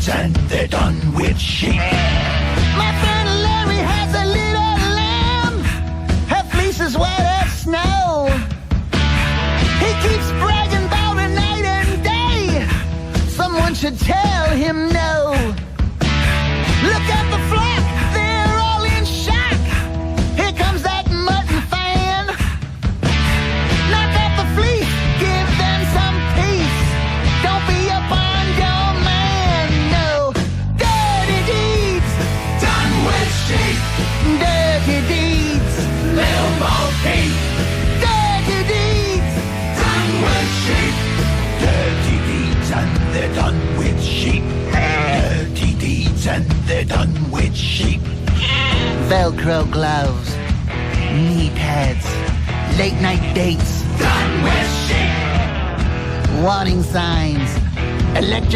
deeds and they're done with sheep. My friend Larry has a little lamb. Her fleece is white as snow. He keeps bragging about her night and day. Someone should tell him no. Look at the flock, they're all in shock. Here comes that mutton fan. Knock out the fleece, give them some peace. Don't be a your man, no. Dirty deeds Done with sheep. dirty deeds Little Bo Peep. dirty deeds Done with sheep. Dirty deeds and they're done with sheep. Dirty deeds and they're done with sheep. Velcro gloves, knee pads, late night dates, Done with sheep. warning signs, electric